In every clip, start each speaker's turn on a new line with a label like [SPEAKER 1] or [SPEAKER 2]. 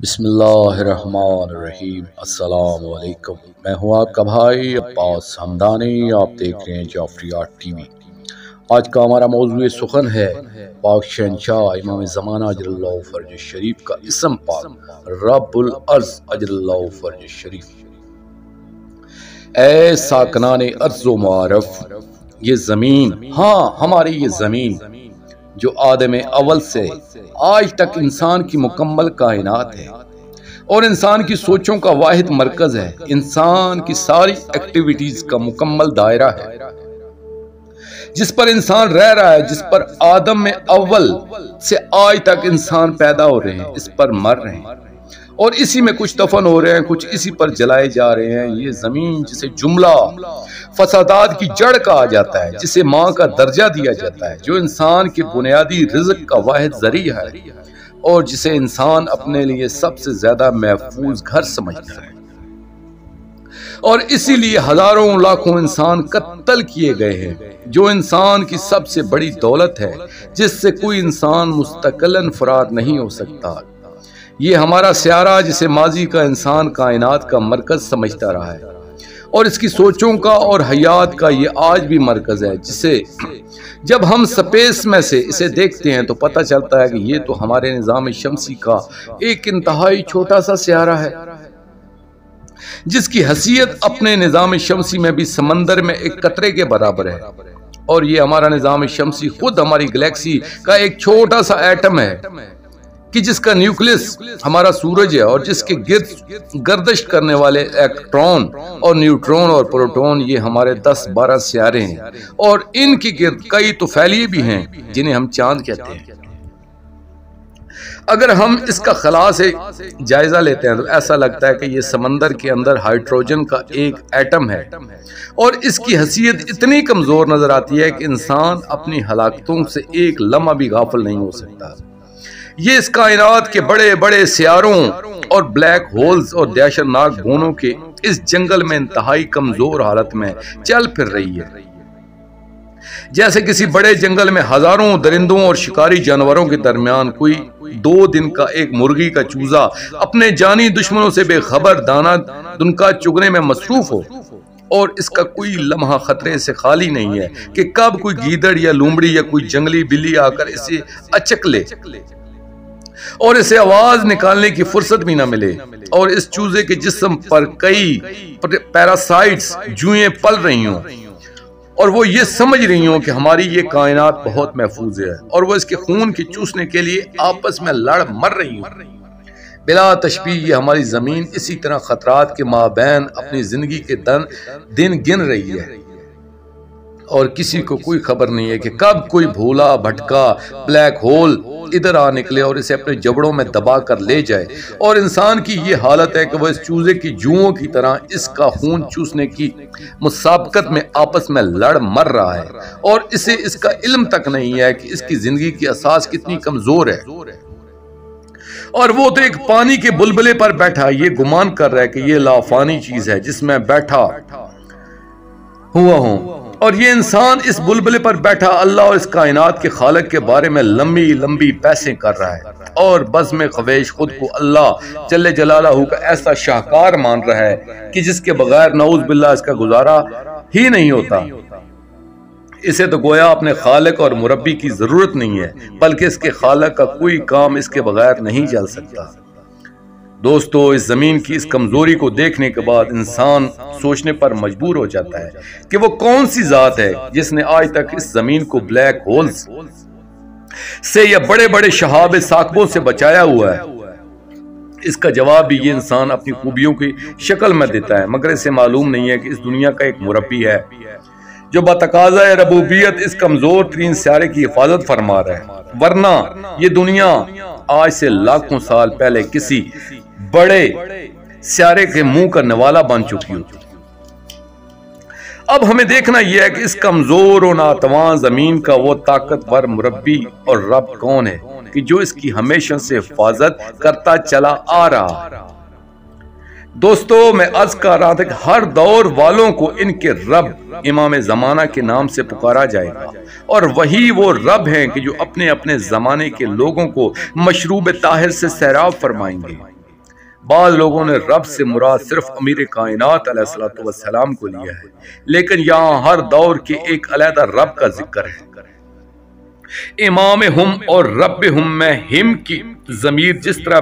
[SPEAKER 1] بسم اللہ الرحمن الرحیم۔ السلام علیکم، میں ہوں آپ کا بھائی عباس حمدانی، آپ دیکھ رہے ہیں جعفریات ٹی وی۔ آج کا ہمارا موضوع سخن ہے پاک شہنشاہ امام زمانہ اجل اللہ فرج شریف کا اسم پاک رب الارض اجل اللہ فرج شریف۔ اے ساکنان ارض و معارف، یہ زمین، ہاں ہماری یہ زمین جو آدم اول سے آج تک انسان کی مکمل کائنات ہے اور انسان کی سوچوں کا واحد مرکز ہے، انسان کی ساری ایکٹیویٹیز کا مکمل دائرہ ہے، جس پر انسان رہ رہا ہے، جس پر آدم اول سے آج تک انسان پیدا ہو رہے ہیں، اس پر مر رہے ہیں اور اسی میں کچھ دفن ہو رہے ہیں، کچھ اسی پر جلائے جا رہے ہیں۔ یہ زمین جسے جملہ فسادات کی جڑ کہا جاتا ہے، جسے ماں کا درجہ دیا جاتا ہے، جو انسان کے بنیادی رزق کا واحد ذریعہ ہے اور جسے انسان اپنے لیے سب سے زیادہ محفوظ گھر سمجھتا ہے، اور اسی لیے ہزاروں لاکھوں انسان قتل کیے گئے ہیں، جو انسان کی سب سے بڑی دولت ہے، جس سے کوئی انسان مستقلاً فرار نہیں ہو سکتا۔ یہ ہمارا سیارہ جسے ماضی کا انسان کائنات کا مرکز سمجھتا رہا ہے اور اس کی سوچوں کا اور حیات کا یہ آج بھی مرکز ہے، جسے جب ہم سپیس میں سے اسے دیکھتے ہیں تو پتہ چلتا ہے کہ یہ تو ہمارے نظام شمسی کا ایک انتہائی چھوٹا سا سیارہ ہے، جس کی حیثیت اپنے نظام شمسی میں بھی سمندر میں ایک قطرے کے برابر ہے، اور یہ ہمارا نظام شمسی خود ہماری گلیکسی کا ایک چھوٹا سا ایٹم ہے کہ جس کا نیوکلس ہمارا سورج ہے اور جس کے گرد گردش کرنے والے الیکٹرون اور نیوٹرون اور پروٹون یہ ہمارے 10-12 سیارے ہیں، اور ان کی گرد کئی طفیلیے بھی ہیں جنہیں ہم چاند کہتے ہیں۔ اگر ہم اس کا خلا سے جائزہ لیتے ہیں تو ایسا لگتا ہے کہ یہ سمندر کے اندر ہائیڈروجن کا ایک ایٹم ہے، اور اس کی حیثیت اتنی کمزور نظر آتی ہے کہ انسان اپنی ہلاکتوں سے ایک لمحہ بھی غافل نہیں ہو سکتا۔ یہ اس کائنات کے بڑے بڑے سیاروں اور بلیک ہولز اور دہشتناک گونوں کے اس جنگل میں انتہائی کمزور حالت میں چل پھر رہی ہے، جیسے کسی بڑے جنگل میں ہزاروں درندوں اور شکاری جانوروں کے درمیان کوئی 2 دن کا ایک مرغی کا چوزا اپنے جانی دشمنوں سے بے خبر دانہ دنکا چگنے میں مصروف ہو، اور اس کا کوئی لمحہ خطرے سے خالی نہیں ہے کہ کب کوئی گیدڑ یا لومڑی یا کوئی جنگلی بلی آ کر اسے اچک لے اور اسے آواز نکالنے کی فرصت بھی نہ ملے، اور اس چوزے کے جسم پر کئی پیراسائٹس جوئیں پل رہی ہوں اور وہ یہ سمجھ رہی ہوں کہ ہماری یہ کائنات بہت محفوظ ہے، اور وہ اس کے خون کے چوسنے کے لیے آپس میں لڑ مر رہی ہوں۔ بلا تشبیہ یہ ہماری زمین اسی طرح خطرات کے مابین اپنی زندگی کے دن گن رہی ہے، اور کسی کو کوئی خبر نہیں ہے کہ کب کوئی بھولا بھٹکا بلیک ہول ادھر آ نکلے اور اسے اپنے جبڑوں میں دبا کر لے جائے، اور انسان کی یہ حالت ہے کہ وہ اس چوزے کی جوؤں کی طرح اس کا خون چوسنے کی مسابقت میں آپس میں لڑ مر رہا ہے، اور اسے اس کا علم تک نہیں ہے کہ اس کی زندگی کی اساس کتنی کمزور ہے، اور وہ تو ایک پانی کے بلبلے پر بیٹھا یہ گمان کر رہا ہے کہ یہ لافانی چیز ہے جس میں بیٹھا ہوا ہوں، اور یہ انسان اس بلبلے پر بیٹھا اللہ اور اس کائنات کے خالق کے بارے میں لمبی لمبی بحثیں کر رہا ہے، اور بزم خفیش خود کو اللہ جل جلالہ کا ایسا شاہکار مان رہا ہے کہ جس کے بغیر نعوذ باللہ اس کا گزارا ہی نہیں ہوتا۔ اسے تو گویا اپنے خالق اور مربی کی ضرورت نہیں ہے، بلکہ اس کے خالق کا کوئی کام اس کے بغیر نہیں چل سکتا۔ دوستو، اس زمین کی اس کمزوری کو دیکھنے کے بعد انسان سوچنے پر مجبور ہو جاتا ہے کہ وہ کون سی ذات ہے جس نے آج تک اس زمین کو بلیک ہولز سے یا بڑے بڑے شہاب ثاقبوں سے بچایا ہوا ہے۔ اس کا جواب بھی یہ انسان اپنی خوبیوں کی شکل میں دیتا ہے، مگر اسے معلوم نہیں ہے کہ اس دنیا کا ایک مربی ہے جو بتقاضۂ ربوبیت اس کمزور ترین سیارے کی حفاظت فرما رہا ہے، ورنہ یہ دنیا آج سے لاکھوں سال پہلے کسی بڑے سیارے کے منہ کا نوالا بن چکی ہوتی۔ اب ہمیں دیکھنا یہ ہے کہ اس کمزور و ناتواں زمین کا وہ طاقتور مربی اور رب کون ہے کہ جو اس کی ہمیشہ سے حفاظت کرتا چلا آ رہا۔ دوستو، میں عرض کر رہا تھا کہ ہر دور والوں کو ان کے رب امام زمانہ کے نام سے پکارا جائے گا، اور وہی وہ رب ہیں کہ جو اپنے اپنے زمانے کے لوگوں کو مشروب طاہر سے سیراب فرمائیں گے۔ بعض لوگوں نے رب سے مراد صرف امیر کائنات علیہ الصلوۃ والسلام کو لیا ہے، لیکن یہاں ہر دور کے ایک علیحدہ رب کا ذکر ہے۔ امام ہم اور رب ہم میں ہم کی ضمیر جس طرح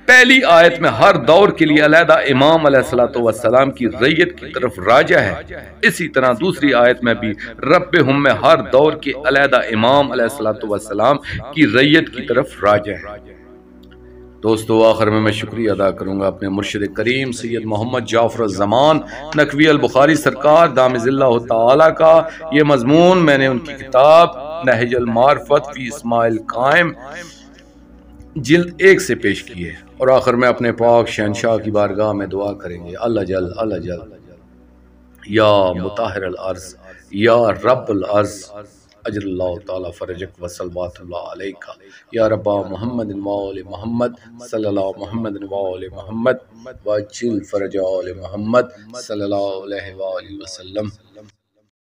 [SPEAKER 1] پہلی آیت میں ہر دور کے لیے علیحدہ امام علیہ الصلوۃ والسلام کی رعیت کی طرف راجع ہے، اسی طرح دوسری آیت میں بھی رب ہم میں ہر دور کے علیحدہ امام علیہ الصلوۃ والسلام کی رعیت کی طرف راجع ہے۔ دوستو آخر میں شکریہ ادا کروں گا اپنے مرشد کریم سید محمد جعفر الزمان نقوی البخاری سرکار دامِ اللہ تعالی کا۔ یہ مضمون میں نے ان کی کتاب نہج المعرفت فی اسماء القائم جلد 1 سے پیش کی ہے، اور آخر میں اپنے پاک شہنشاہ کی بارگاہ میں دعا کریں گے، اللہ جل یا مطہر الارض یا رب الارض اجر اللہ تعالی فرجک وصلوات اللہ علیکہ یا رب محمد وآل محمد صلی اللہ محمد وآل محمد وجل فرج آل محمد صلی اللہ علیہ وآلہ وسلم۔